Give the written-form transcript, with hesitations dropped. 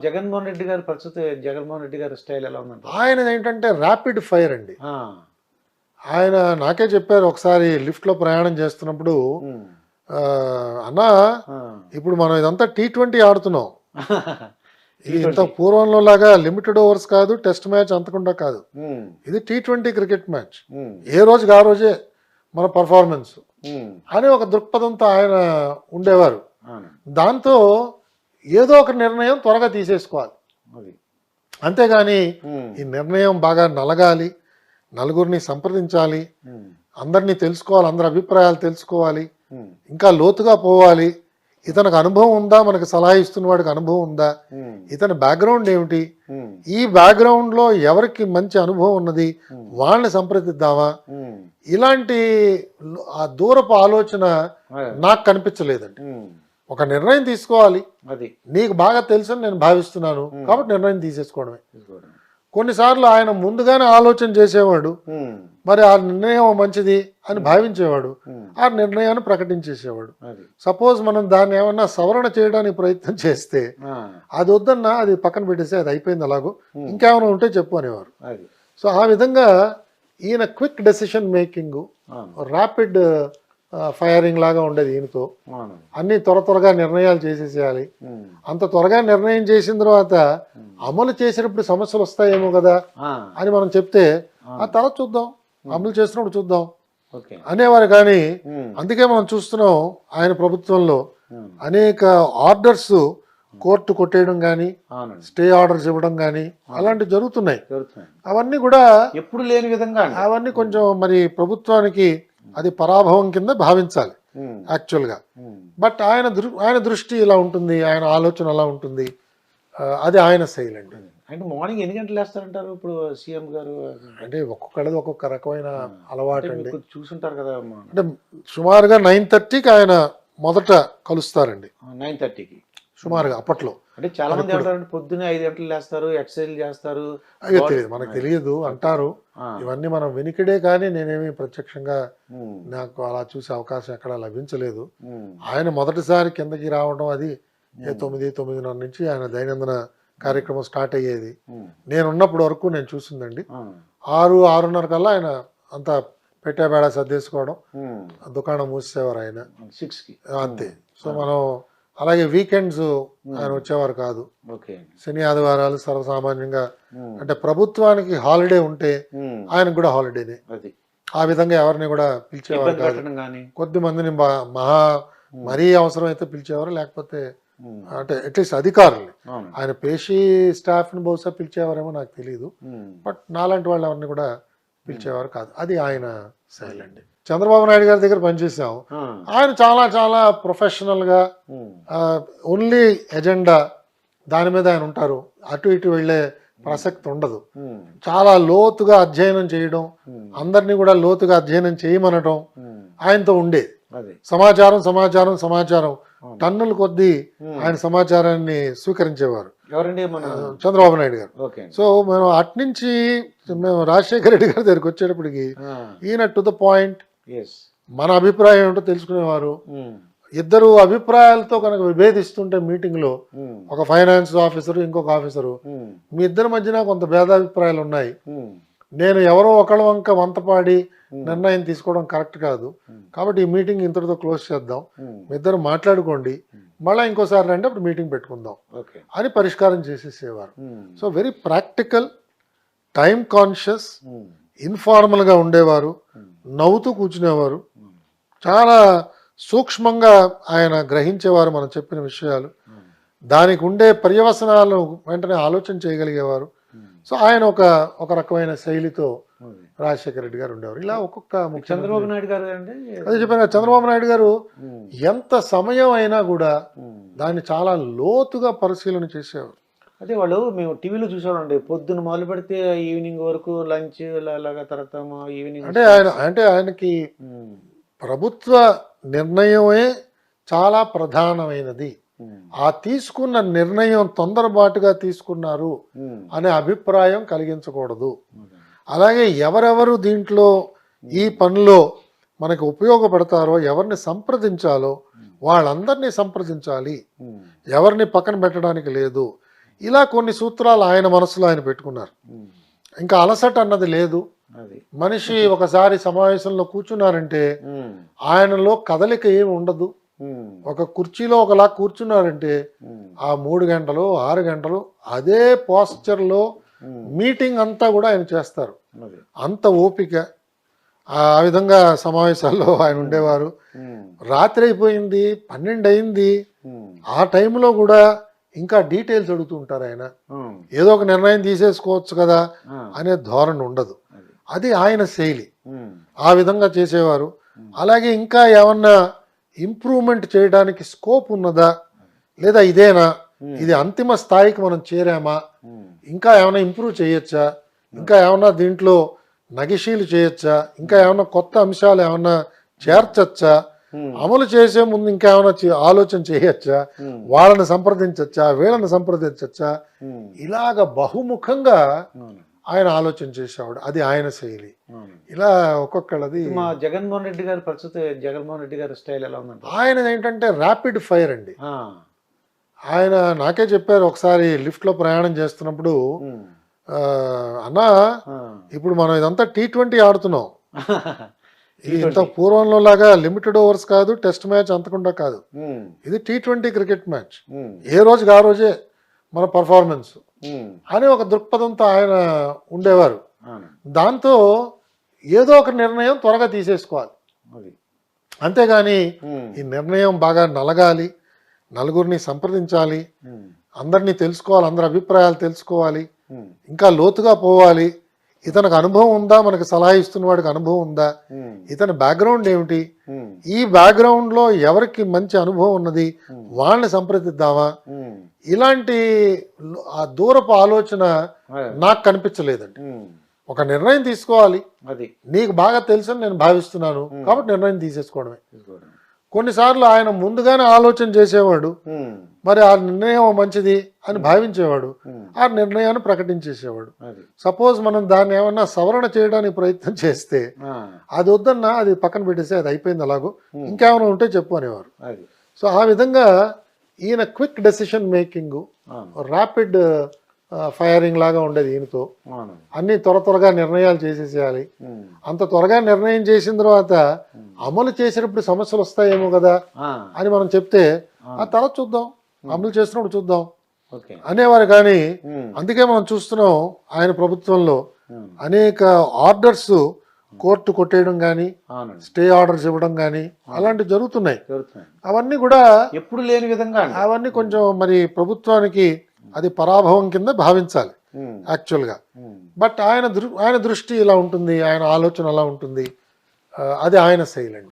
జగన్మోహన్ రెడ్డి గారి పరిస్థితి, జగన్మోహన్ రెడ్డి గారి స్టైల్ ఎలా ఉందంట? ఆయనది ఏంటంటే ర్యాపిడ్ ఫైర్ అండి. ఆ! ఆయన నాకే చెప్పారు ఒకసారి లిఫ్ట్లో ప్రయాణం చేస్తున్నప్పుడు, హ్మ్. అన్నా ఆ! ఇప్పుడు మనం ఇదంతా T20 ఆడుతున్నాం. ఇది ఇంత T20. పూర్వంలో లాగా లిమిటెడ్ ఓవర్స్ కాదు, టెస్ట్ మ్యాచ్ అంతకుండా కాదు. హ్మ్. ఇది T20 క్రికెట్ మ్యాచ్. హ్మ్. ఏ రోజుకి ఆ రోజే మన పర్ఫార్మెన్స్ హ్మ్. అని ఒక దృక్పథంతో ఆయన ఉండేవారు. అవును. దాంతో ఏదో ఒక నిర్ణయం త్వరగా తీసేసుకోవాలి. అది. అంతేగాని హ్మ్. ఈ నిర్ణయం బాగా నలగాలి, నలుగురిని సంప్రదించాలి, హ్మ్. అందరినీ తెలుసుకోవాలి, అందరి అభిప్రాయాలు తెలుసుకోవాలి, హ్మ్. ఇంకా లోతుగా పోవాలి. ఇతనికి అనుభవం ఉందా, మనకు సలహా ఇస్తున్న వాడికి అనుభవం ఉందా, హ్మ్. ఇతని బ్యాక్గ్రౌండ్ ఏమిటి, హ్మ్. ఈ బ్యాక్గ్రౌండ్లో ఎవరికి మంచి అనుభవం ఉన్నది హ్మ్. వాళ్ళని సంప్రదిద్దామా, హ్మ్. ఇలాంటి ఆ దూరపు ఆలోచన నాకు కనిపించలేదండి. హ్మ్. ఒక నిర్ణయం తీసుకోవాలి, అది. నీకు బాగా తెలుసని నేను భావిస్తున్నాను కాబట్టి నిర్ణయం తీసేసుకోవడమే. తీసుకోవడం. కొన్నిసార్లు ఆయన ముందుగానే ఆలోచన చేసేవాడు, హ్మ్. మరి ఆ నిర్ణయం మంచిది అని భావించేవాడు, హ్మ్. ఆ నిర్ణయాన్ని ప్రకటించేసేవాడు. అది. సపోజ్ మనం దాన్ని ఏమన్నా సవరణ చేయడానికి ప్రయత్నం చేస్తే ఆ! అది వద్దన్నా అది పక్కన పెట్టేసి అది అయిపోయింది అలాగూ, హ్మ్. ఇంకేమైనా ఉంటే చెప్పు అనేవారు. అది. సో ఆ విధంగా ఈయన క్విక్ డెసిషన్ మేకింగ్, అవును. ర్యాపిడ్ ఫైరింగ్ లాగా ఉండేది ఈయనతో. అవును. అన్నీ త్వరగా నిర్ణయాలు చేసేసేయాలి. హ్మ్. అంత త్వరగా నిర్ణయం చేసిన తర్వాత అమలు చేసేటప్పుడు సమస్యలు వస్తాయేమో కదా ఆ! అని మనం చెప్తే, ఆ అవును. తర్వాత చూద్దాం, అమలు చేసినప్పుడు చూద్దాం ఓకే. అనేవారు. కానీ హ్మ్. అందుకే మనం చూస్తున్నాం ఆయన ప్రభుత్వంలో హ్మ్. అనేక ఆర్డర్స్ కోర్టు కొట్టేయడం కానీ, అవునండి. స్టే ఆర్డర్స్ ఇవ్వడం కానీ అలాంటివి జరుగుతున్నాయి. జరుగుతున్నాయి. అవన్నీ కూడా ఎప్పుడు లేని విధంగా అండి. అవన్నీ కొంచెం మరి ప్రభుత్వానికి అది పరాభవం కింద భావించాలి హ్మ్. యాక్చువల్గా. హ్మ్. బట్ ఆయన దృష్టి ఇలా ఉంటుంది, ఆయన ఆలోచన అలా ఉంటుంది. అది ఆయన శైలి అండి. అంటే మార్నింగ్ ఎన్ని గంటలు లేస్తారంటారు ఇప్పుడు సీఎం గారు? అంటే ఒక్కొక్కళ్ళది ఒక్కొక్క రకమైన అంటే అలవాటు అండి. మీరు చూసుంటారు కదా అంటే సుమారుగా 9:30కి ఆయన మొదట కలుస్తారండి, 9:30కి. సుమారుగా అప్పట్లో. అంటే చాలా మంది ఏమంటారంటే పొద్దున్నే 5 గంటలు లేస్తారు, ఎక్సర్సైజ్ చేస్తారు. అయ్యో తెలియదు, మనకు తెలియదు అంటారు. ఆ. ఇవన్నీ మనం వినికిడే కానీ నేనేమి ప్రత్యక్షంగా హ్మ్. నాకు అలా చూసే అవకాశం ఎక్కడా లభించలేదు. హ్మ్. ఆయన మొదటిసారి కిందకి రావడం అది 9:30 నుంచి ఆయన దైనందిన కార్యక్రమం స్టార్ట్ అయ్యేది. హ్మ్. నేను ఉన్నప్పటి వరకు నేను చూసిందండి. ఆ. 6-6:30 కల్లా ఆయన అంతా పెట్టేబేడ సర్దేసుకోవడం, హ్మ్. దుకాణం మూసేవారు ఆయన. 6కి. అంతే. సో మనం అలాగే వీకెండ్స్ ఆయన వచ్చేవారు కాదు. ఓకే. శని ఆదివారాలు సర్వసామాన్యంగా, హ్మ్. అంటే ప్రభుత్వానికి హాలిడే ఉంటే హ్మ్. ఆయనకు కూడా హాలిడేనే. అది. ఆ విధంగా ఎవరిని కూడా పిలిచేవారు ఇబ్బంది కాదు. పెట్టడం గానీ. కొద్ది మందిని మరీ అవసరమైతే పిలిచేవారు, లేకపోతే హ్మ్. అంటే అట్లీస్ట్ అధికారులు. అవును. ఆయన పేషీ స్టాఫ్ని బహుశా పిలిచేవారేమో నాకు తెలియదు. హ్మ్. బట్ నాలాంటి వాళ్ళు ఎవరిని కూడా పిలిచేవారు కాదు. అది ఆయన శైలి అండి. చంద్రబాబు నాయుడు గారి దగ్గర పనిచేసాం. ఆ. ఆయన చాలా చాలా ప్రొఫెషనల్గా, హ్మ్. ఓన్లీ ఎజెండా దాని మీద ఆయన ఉంటారు. అటు ఇటు వెళ్ళే ప్రసక్తి ఉండదు. హ్మ్. చాలా లోతుగా అధ్యయనం చేయడం, అందరినీ కూడా లోతుగా అధ్యయనం చేయమనడం హ్మ్. ఆయనతో ఉండేది. అది. సమాచారం సమాచారం సమాచారం టన్నుల కొద్దీ ఆయన సమాచారాన్ని స్వీకరించేవారు ఎవరండి మన చంద్రబాబు నాయుడు గారు. ఓకే. సో మేము అట్నుంచి మేము రాజశేఖర రెడ్డి గారి దగ్గరికి వచ్చేటప్పటికి ఆ. ఈయన టు ద పాయింట్, yes. మన అభిప్రాయం ఏమిటో తెలుసుకునేవారు. హ్మ్. ఇద్దరు అభిప్రాయాలతో కనుక విభేదిస్తుంటే మీటింగ్లో హ్మ్. ఒక ఫైనాన్స్ ఆఫీసరు ఇంకొక ఆఫీసరు, హ్మ్. మీ ఇద్దరి మధ్యన కొంత భేదాభిప్రాయాలు ఉన్నాయి, హ్మ్. నేను ఎవరో ఒకళ్ళ వంక వంతపాడి నిర్ణయం తీసుకోవడం కరెక్ట్ కాదు, కాబట్టి ఈ మీటింగ్ ఇంతటితో క్లోజ్ చేద్దాం, మీ ఇద్దరు మాట్లాడుకోండి, మళ్ళీ ఇంకోసారి రండి అప్పుడు మీటింగ్ పెట్టుకుందాం ఓకే. అని పరిష్కారం చేసేసేవారు. హ్మ్. So very practical, time conscious, హ్మ్. ఇన్ఫార్మల్గా ఉండేవారు, నవ్వుతూ కూర్చునేవారు, చాలా సూక్ష్మంగా ఆయన గ్రహించేవారు మనం చెప్పిన విషయాలు, దానికి ఉండే పర్యవసనాలను వెంటనే ఆలోచన చేయగలిగేవారు. సో ఆయన ఒక రకమైన శైలితో రాజశేఖర రెడ్డి గారు ఉండేవారు. ఇలా ఒక్కొక్క చంద్రబాబు నాయుడు గారు అండి. అదే చెప్పాను, చంద్రబాబు నాయుడు గారు ఎంత సమయం అయినా కూడా దాన్ని చాలా లోతుగా పరిశీలన చేసేవారు. అదే వాళ్ళు మేము టీవీలో చూసామండి, పొద్దున్న మొదలు పెడితే ఈవినింగ్ వరకు లంచ్ అలాగా, తర్వాత ఈవినింగ్ అంటే ఆయనకి ప్రభుత్వ నిర్ణయమే చాలా ప్రధానమైనది. ఆ తీసుకున్న నిర్ణయం తొందరపాటుగా తీసుకున్నారు అనే అభిప్రాయం కలిగించకూడదు. అలాగే ఎవరెవరు దీంట్లో ఈ పనిలో మనకు ఉపయోగపడతారో, ఎవరిని సంప్రదించాలో వాళ్ళందరినీ సంప్రదించాలి, ఎవరిని పక్కన పెట్టడానికి లేదు. ఇలా కొన్ని సూత్రాలు ఆయన మనసులో ఆయన పెట్టుకున్నారు. ఉమ్. ఇంకా అలసట అన్నది లేదు. అది. మనిషి ఒకసారి సమావేశంలో కూర్చున్నారంటే ఉమ్. ఆయనలో కదలిక ఏమి ఉండదు. ఉమ్. ఒక కుర్చీలో ఒకలా కూర్చున్నారంటే ఉమ్. ఆ 3 గంటలు 6 గంటలు అదే పోస్చర్లో ఉమ్. మీటింగ్ అంతా కూడా ఆయన చేస్తారు. అది. అంత ఓపిక. ఆ విధంగా సమావేశాల్లో ఆయన ఉండేవారు. ఉమ్. రాత్రి అయిపోయింది, 12 అయింది, ఉమ్. ఆ టైంలో కూడా ఇంకా డీటెయిల్స్ అడుగుతూ ఉంటారు ఆయన. ఉమ్. ఏదో ఒక నిర్ణయం తీసేసుకోవచ్చు కదా ఆ. అనే ధోరణి ఉండదు. అది. అది ఆయన శైలి. ఉమ్. ఆ విధంగా చేసేవారు. అలాగే ఇంకా ఏమన్నా ఇంప్రూవ్మెంట్ చేయడానికి స్కోప్ ఉన్నదా, లేదా ఇదేనా, ఇది అంతిమ స్థాయికి మనం చేరామా, ఉమ్. ఇంకా ఏమైనా ఇంప్రూవ్ చేయొచ్చా, ఇంకా ఏమన్నా దీంట్లో నగిషీలు చేయొచ్చా, ఇంకా ఏమన్నా కొత్త అంశాలు ఏమన్నా చేర్చచ్చా, ఉమ్. అమలు చేసే ముందు ఇంకా ఏమైనా ఆలోచన చేయొచ్చా, ఉమ్. వాళ్ళని సంప్రదించచ్చా, వీళ్ళని సంప్రదించచ్చా, ఉమ్. ఇలాగ బహుముఖంగా అవును. ఆయన ఆలోచన చేసేవాడు. అది ఆయన శైలి. అవును. ఇలా ఒక్కొక్కళ్ళది. మా జగన్మోహన్ రెడ్డి గారి ప్రస్తుత జగన్మోహన్ రెడ్డి గారి స్టైల్ ఎలా ఉందంటే ఆయన ఏంటంటే ర్యాపిడ్ ఫైర్ అండి. ఆ. ఆయన నాకే చెప్పారు ఒకసారి లిఫ్ట్లో ప్రయాణం చేస్తున్నప్పుడు, ఉమ్. అన్నా ఆ. ఇప్పుడు మనం ఇదంతా T20 ఆడుతున్నాం. ఇది ఇంత T20. పూర్వంలో లాగా లిమిటెడ్ ఓవర్స్ కాదు, టెస్ట్ మ్యాచ్ అంతకుండా కాదు. ఉమ్. ఇది T20 క్రికెట్ మ్యాచ్. ఉమ్. ఏ రోజుకి ఆ రోజే మన పర్ఫార్మెన్స్ ఉమ్. అని ఒక దృక్పథంతో ఆయన ఉండేవారు. అవును. దాంతో ఏదో ఒక నిర్ణయం త్వరగా తీసేసుకోవాలి. అది. అంతేగాని ఉమ్. ఈ నిర్ణయం బాగా నలగాలి, నలుగురిని సంప్రదించాలి, ఉమ్. అందరినీ తెలుసుకోవాలి, అందరి అభిప్రాయాలు తెలుసుకోవాలి, ఉమ్. ఇంకా లోతుగా పోవాలి. ఇతనికి అనుభవం ఉందా, మనకి సలహా ఇస్తున్న వాడికి అనుభవం ఉందా, ఉమ్. ఇతని బ్యాక్గ్రౌండ్ ఏమిటి, ఉమ్. ఈ బ్యాక్గ్రౌండ్లో ఎవరికి మంచి అనుభవం ఉన్నది వాళ్ళని సంప్రదిద్దామా, ఉమ్. ఇలాంటి ఆ దూరపు ఆలోచన అదే. నాకు కనిపించలేదండి. ఉమ్. ఒక నిర్ణయం తీసుకోవాలి, అది. నీకు బాగా తెలుసని నేను భావిస్తున్నాను కాబట్టి నిర్ణయం తీసేసుకోవడమే. తీసుకోవడం. కొన్నిసార్లు ఆయన ముందుగానే ఆలోచన చేసేవాడు, ఉమ్. మరి ఆ నిర్ణయం మంచిది అని భావించేవాడు, ఉమ్. ఆ నిర్ణయాన్ని ప్రకటించేసేవాడు. అది. సపోజ్ మనం దాన్ని ఏమన్నా సవరణ చేయడానికి ప్రయత్నం చేస్తే ఆ. అది వద్దన్నా అది పక్కన పెట్టేసి అది అయిపోయింది అలాగూ, ఇంకేమైనా ఉంటే చెప్పు అనేవారు. అది. సో ఆ విధంగా ఈయన క్విక్ డెసిషన్ మేకింగ్, అవును. ర్యాపిడ్ ఫైరింగ్ లాగా ఉండేది ఈయనతో. అవును. అన్ని త్వరగా నిర్ణయాలు చేసేసేయాలి. ఉమ్. అంత త్వరగా నిర్ణయం చేసిన తర్వాత అమలు చేసినప్పుడు సమస్యలు వస్తాయేమో కదా ఆ. అని మనం చెప్తే ఆ తర్వాత చూద్దాం, అమలు చేసినప్పుడు చూద్దాం ఓకే. అనేవారు. కానీ ఉమ్. అందుకే మనం చూస్తున్నాం ఆయన ప్రభుత్వంలో ఉమ్. అనేక ఆర్డర్స్ కోర్టు కొట్టేయడం కానీ, అవును. స్టే ఆర్డర్స్ ఇవ్వడం కానీ అలాంటివి జరుగుతున్నాయి. జరుగుతున్నాయి. అవన్నీ కూడా ఎప్పుడు లేని విధంగా అండి. అవన్నీ కొంచెం మరి ప్రభుత్వానికి అది పరాభవం కింద భావించాలి ఉమ్. యాక్చువల్గా. ఉమ్. బట్ ఆయన దృష్టి ఇలా ఉంటుంది, ఆయన ఆలోచన అలా ఉంటుంది. అది ఆయన శైలి అండి.